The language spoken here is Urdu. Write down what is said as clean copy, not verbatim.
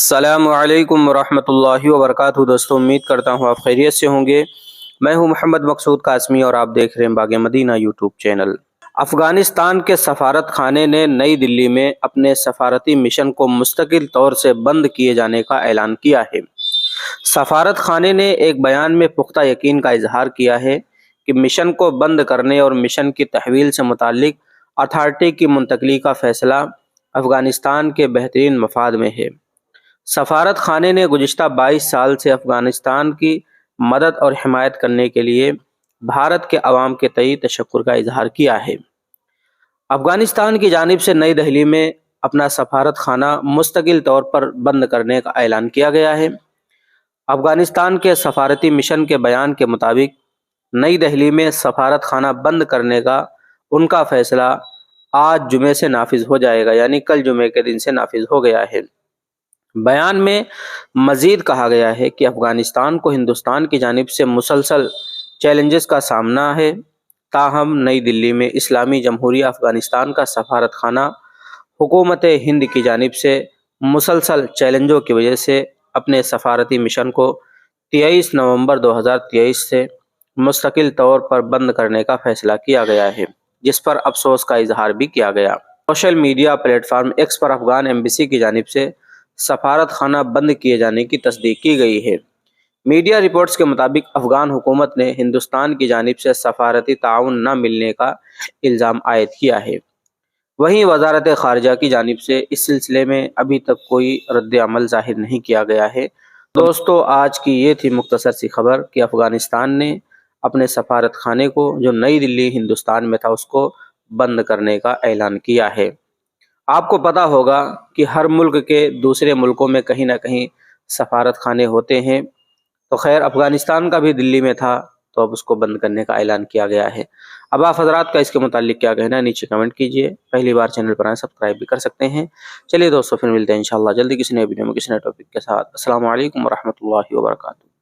السلام علیکم ورحمۃ اللہ وبرکاتہ۔ دوستوں، امید کرتا ہوں آپ خیریت سے ہوں گے۔ میں ہوں محمد مقصود قاسمی اور آپ دیکھ رہے ہیں باغ مدینہ یوٹیوب چینل۔ افغانستان کے سفارت خانے نے نئی دلی میں اپنے سفارتی مشن کو مستقل طور سے بند کیے جانے کا اعلان کیا ہے۔ سفارت خانے نے ایک بیان میں پختہ یقین کا اظہار کیا ہے کہ مشن کو بند کرنے اور مشن کی تحویل سے متعلق اتھارٹی کی منتقلی کا فیصلہ افغانستان کے بہترین مفاد میں ہے۔ سفارت خانے نے گزشتہ 22 سال سے افغانستان کی مدد اور حمایت کرنے کے لیے بھارت کے عوام کے تئیں تشکر کا اظہار کیا ہے۔ افغانستان کی جانب سے نئی دہلی میں اپنا سفارت خانہ مستقل طور پر بند کرنے کا اعلان کیا گیا ہے۔ افغانستان کے سفارتی مشن کے بیان کے مطابق نئی دہلی میں سفارت خانہ بند کرنے کا ان کا فیصلہ آج جمعے سے نافذ ہو جائے گا، یعنی کل جمعے کے دن سے نافذ ہو گیا ہے۔ بیان میں مزید کہا گیا ہے کہ افغانستان کو ہندوستان کی جانب سے مسلسل چیلنجز کا سامنا ہے، تاہم نئی دلی میں اسلامی جمہوریہ افغانستان کا سفارت خانہ حکومت ہند کی جانب سے مسلسل چیلنجوں کی وجہ سے اپنے سفارتی مشن کو 23 نومبر 2023 سے مستقل طور پر بند کرنے کا فیصلہ کیا گیا ہے، جس پر افسوس کا اظہار بھی کیا گیا۔ سوشل میڈیا پلیٹ فارم ایکس پر افغان ایمبیسی کی جانب سے سفارت خانہ بند کیے جانے کی تصدیق کی گئی ہے۔ میڈیا رپورٹس کے مطابق افغان حکومت نے ہندوستان کی جانب سے سفارتی تعاون نہ ملنے کا الزام عائد کیا ہے۔ وہیں وزارت خارجہ کی جانب سے اس سلسلے میں ابھی تک کوئی رد عمل ظاہر نہیں کیا گیا ہے۔ دوستو، آج کی یہ تھی مختصر سی خبر کہ افغانستان نے اپنے سفارت خانے کو جو نئی دلی ہندوستان میں تھا اس کو بند کرنے کا اعلان کیا ہے۔ آپ کو پتہ ہوگا کہ ہر ملک کے دوسرے ملکوں میں کہیں نہ کہیں سفارت خانے ہوتے ہیں، تو خیر افغانستان کا بھی دلی میں تھا تو اب اس کو بند کرنے کا اعلان کیا گیا ہے۔ اب آپ حضرات کا اس کے متعلق کیا کہنا ہے نیچے کمنٹ کیجئے۔ پہلی بار چینل پر آئیں سبسکرائب بھی کر سکتے ہیں۔ چلیے دوستو، پھر ملتے ہیں انشاءاللہ جلدی کسی نئے ویڈیو میں کسی نئے ٹاپک کے ساتھ۔ السلام علیکم ورحمۃ اللہ وبرکاتہ۔